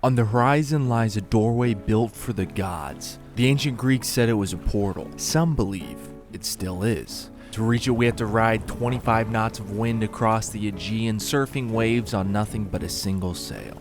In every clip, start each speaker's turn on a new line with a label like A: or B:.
A: On the horizon lies a doorway built for the gods. The ancient Greeks said it was a portal. Some believe it still is. To reach it, we have to ride 25 knots of wind across the Aegean, surfing waves on nothing but a single sail.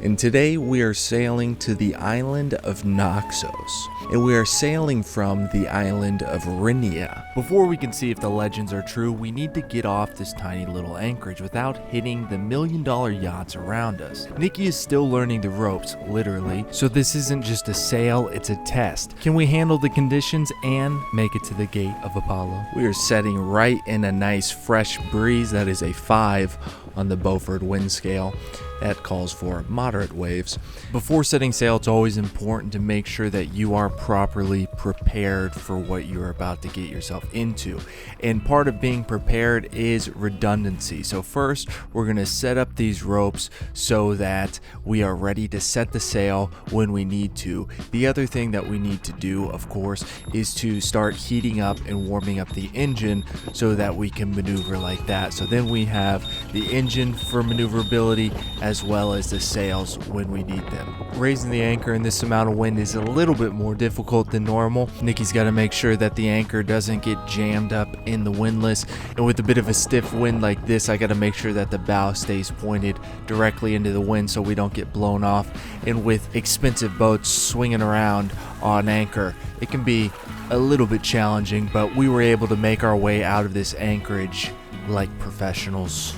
A: And today we are sailing to the island of Naxos, and we are sailing from the island of Rinia. Before we can see if the legends are true, we need to get off this tiny little anchorage without hitting the million-dollar yachts around us. Nikki is still learning the ropes, literally, so this isn't just a sail, it's a test. Can we handle the conditions and make it to the gate of Apollo? We are setting right in a nice fresh breeze that is a 5 on the Beaufort wind scale. That calls for moderate waves. Before setting sail, it's always important to make sure that you are properly prepared for what you're about to get yourself into. And part of being prepared is redundancy. So first, we're going to set up these ropes so that we are ready to set the sail when we need to. The other thing that we need to do, of course, is to start heating up and warming up the engine so that we can maneuver like that. So then we have the engine for maneuverability as well as the sails when we need them. Raising the anchor in this amount of wind is a little bit more difficult than normal. Nikki's got to make sure that the anchor doesn't get jammed up in the windlass, and with a bit of a stiff wind like this, I got to make sure that the bow stays pointed directly into the wind so we don't get blown off. And with expensive boats swinging around on anchor, it can be a little bit challenging, but we were able to make our way out of this anchorage like professionals.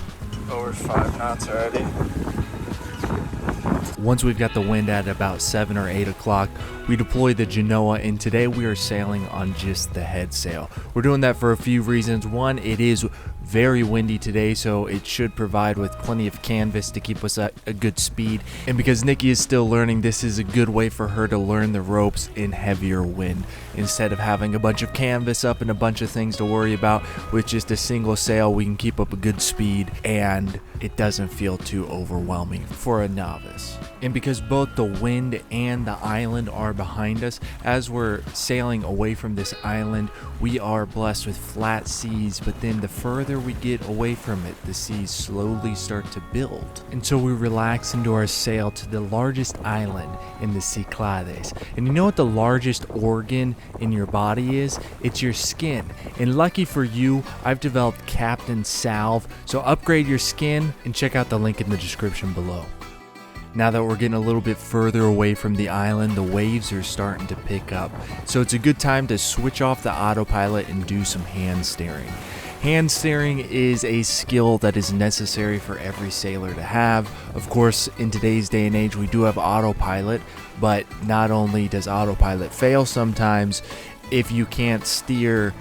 B: Over 5 knots already.
A: Once we've got the wind at about 7 or 8 o'clock, we deploy the Genoa, and today we are sailing on just the head sail. We're doing that for a few reasons. One, it is very windy today, so it should provide with plenty of canvas to keep us at a good speed. And because Nikki is still learning, this is a good way for her to learn the ropes in heavier wind. Instead of having a bunch of canvas up and a bunch of things to worry about, with just a single sail, we can keep up a good speed and it doesn't feel too overwhelming for a novice. And because both the wind and the island are behind us, as we're sailing away from this island, we are blessed with flat seas, but then the further we get away from it, the seas slowly start to build. And so we relax into our sail to the largest island in the Cyclades. And you know what the largest organ in your body is? It's your skin. And lucky for you, I've developed Captain Salve, so upgrade your skin and check out the link in the description below. Now that we're getting a little bit further away from the island, the waves are starting to pick up. So it's a good time to switch off the autopilot and do some hand steering. Hand steering is a skill that is necessary for every sailor to have. Of course, in today's day and age, we do have autopilot, but not only does autopilot fail sometimes, if you can't steer,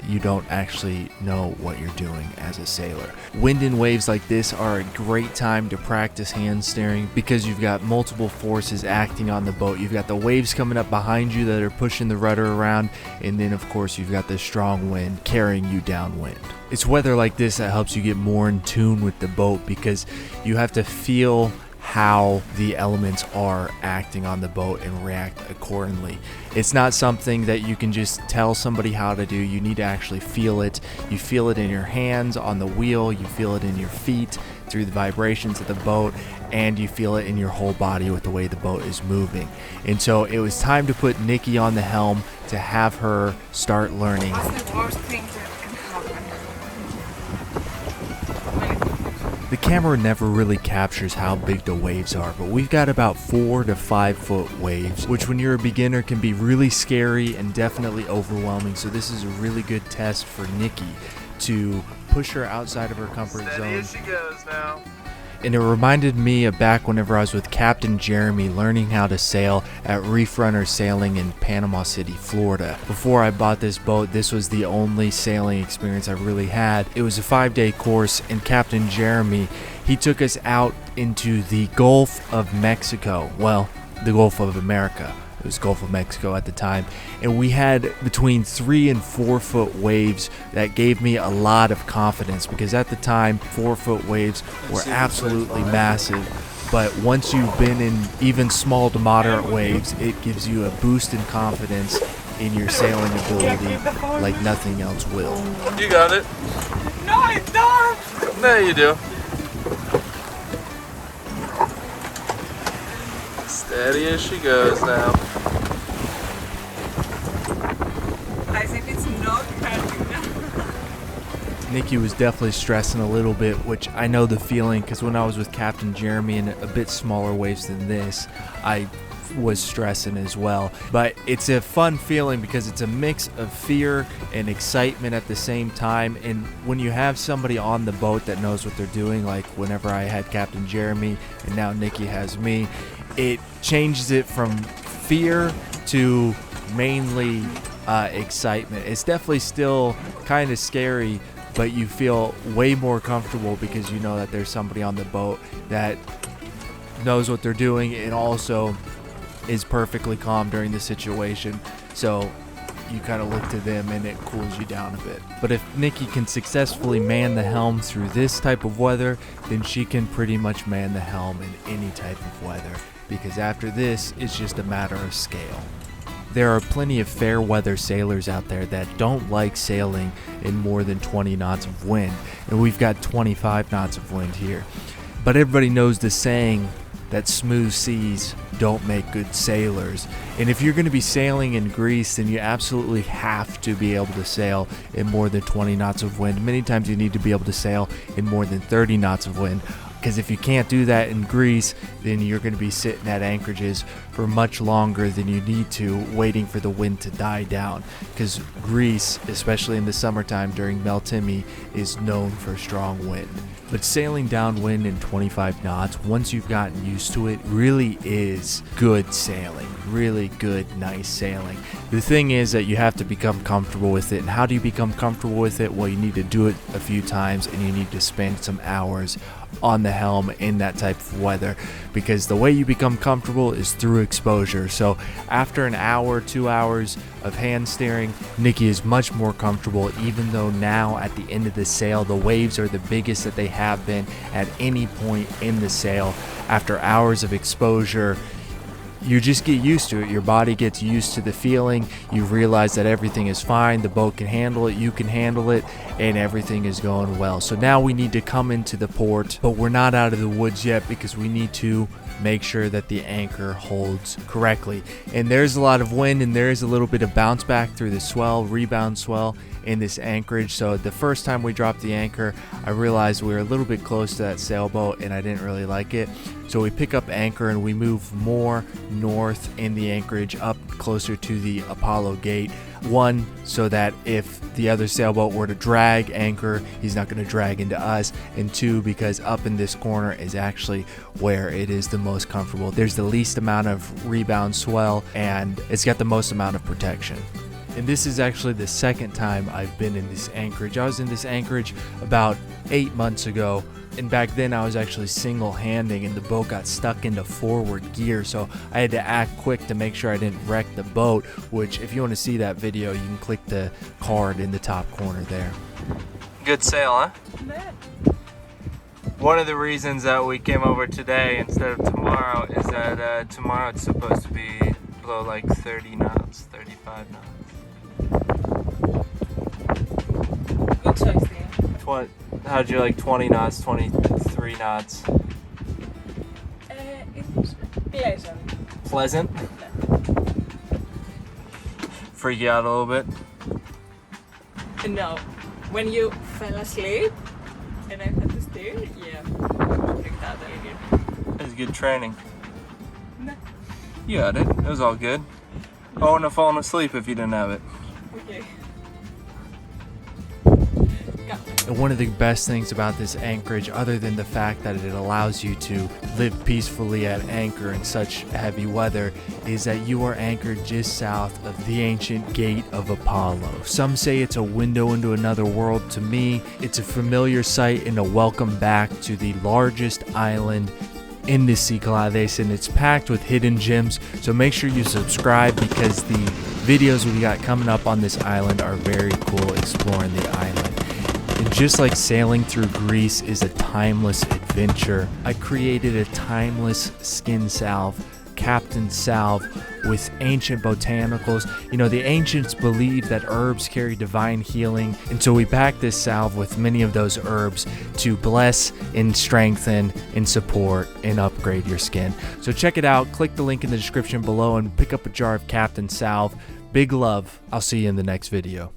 A: you don't actually know what you're doing as a sailor. Wind and waves like this are a great time to practice hand steering because you've got multiple forces acting on the boat. You've got the waves coming up behind you that are pushing the rudder around, and then of course you've got the strong wind carrying you downwind. It's weather like this that helps you get more in tune with the boat because you have to feel how the elements are acting on the boat and react accordingly. It's not something that you can just tell somebody how to do. You need to actually feel it. You feel it in your hands on the wheel, you feel it in your feet through the vibrations of the boat, and you feel it in your whole body with the way the boat is moving. And so it was time to put Nikki on the helm to have her start learning.
C: What's the worst thing that can happen?
A: The camera never really captures how big the waves are, but we've got about 4 to 5 foot waves, which when you're a beginner can be really scary and definitely overwhelming. So this is a really good test for Nikki to push her outside of her comfort zone.
B: Steady as she goes now.
A: And it reminded me of back whenever I was with Captain Jeremy learning how to sail at Reef Runner Sailing in Panama City, Florida. Before I bought this boat, this was the only sailing experience I really had. It was a 5-day course, and Captain Jeremy, he took us out into the Gulf of Mexico. Well, the Gulf of America. It was Gulf of Mexico at the time, and we had between 3 and 4 foot waves that gave me a lot of confidence because at the time 4 foot waves were absolutely massive, but once you've been in even small to moderate waves, it gives you a boost in confidence in your sailing ability like nothing else will.
B: You got it.
C: No, I don't!
B: There you do. Steady as she goes now.
C: I think it's not hurting now.
A: Nikki was definitely stressing a little bit, which I know the feeling because when I was with Captain Jeremy in a bit smaller waves than this, I was stressing as well. But it's a fun feeling because it's a mix of fear and excitement at the same time. And when you have somebody on the boat that knows what they're doing, like whenever I had Captain Jeremy and now Nikki has me, it changes it from fear to mainly excitement. It's definitely still kind of scary, but you feel way more comfortable because you know that there's somebody on the boat that knows what they're doing and also is perfectly calm during the situation. So you kind of look to them and it cools you down a bit. But if Nikki can successfully man the helm through this type of weather, then she can pretty much man the helm in any type of weather, because after this, it's just a matter of scale. There are plenty of fair weather sailors out there that don't like sailing in more than 20 knots of wind, and we've got 25 knots of wind here. But everybody knows the saying that smooth seas don't make good sailors, and if you're going to be sailing in Greece, then you absolutely have to be able to sail in more than 20 knots of wind. Many times you need to be able to sail in more than 30 knots of wind, because if you can't do that in Greece, then you're going to be sitting at anchorages for much longer than you need to, waiting for the wind to die down, because Greece, especially in the summertime during Meltemi, is known for strong wind. But sailing downwind in 25 knots, once you've gotten used to it, really is good sailing. Really good, nice sailing. The thing is that you have to become comfortable with it. And how do you become comfortable with it? Well, you need to do it a few times and you need to spend some hours on the helm in that type of weather, because the way you become comfortable is through exposure. So after an hour, 2 hours of hand steering, Nikki is much more comfortable, even though now at the end of the sail, the waves are the biggest that they have been at any point in the sail. After hours of exposure, you just get used to it. Your body gets used to the feeling. You realize that everything is fine. The boat can handle it. You can handle it. And everything is going well. So now we need to come into the port, but we're not out of the woods yet because we need to make sure that the anchor holds correctly. And there's a lot of wind and there is a little bit of bounce back through the swell, rebound swell in this anchorage. So the first time we dropped the anchor, I realized we were a little bit close to that sailboat and I didn't really like it. So we pick up anchor and we move more north in the anchorage up closer to the Apollo gate. One, so that if the other sailboat were to drag anchor, he's not going to drag into us. And two, because up in this corner is actually where it is the most comfortable. There's the least amount of rebound swell and it's got the most amount of protection. And this is actually the second time I've been in this anchorage. I was in this anchorage about 8 months ago, and back then I was actually single-handing and the boat got stuck into forward gear, so I had to act quick to make sure I didn't wreck the boat, which if you want to see that video, you can click the card in the top corner there.
B: Good sail, huh? One of the reasons that we came over today instead of tomorrow is that tomorrow it's supposed to be below like 30 knots, 35 knots.
C: Good choice there.
B: How'd you like 20 knots, 23 knots?
C: It was pleasant.
B: Pleasant? Freak you out a little bit?
C: No. When you fell asleep and I had to steer, yeah. Freaked out a little.
B: It was good training.
C: No.
B: You had it. It was all good. I wouldn't have fallen asleep if you didn't have it.
C: Okay.
A: And one of the best things about this anchorage, other than the fact that it allows you to live peacefully at anchor in such heavy weather, is that you are anchored just south of the ancient Gate of Apollo. Some say it's a window into another world. To me, it's a familiar sight and a welcome back to the largest island in the Cyclades, and it's packed with hidden gems. So make sure you subscribe, because the videos we got coming up on this island are very cool, exploring the island. And just like sailing through Greece is a timeless adventure, I created a timeless skin salve Captain Salve with ancient botanicals. You know, the ancients believed that herbs carry divine healing, and so we pack this salve with many of those herbs to bless and strengthen and support and upgrade your skin. So check it out, click the link in the description below and pick up a jar of Captain Salve. Big love. I'll see you in the next video.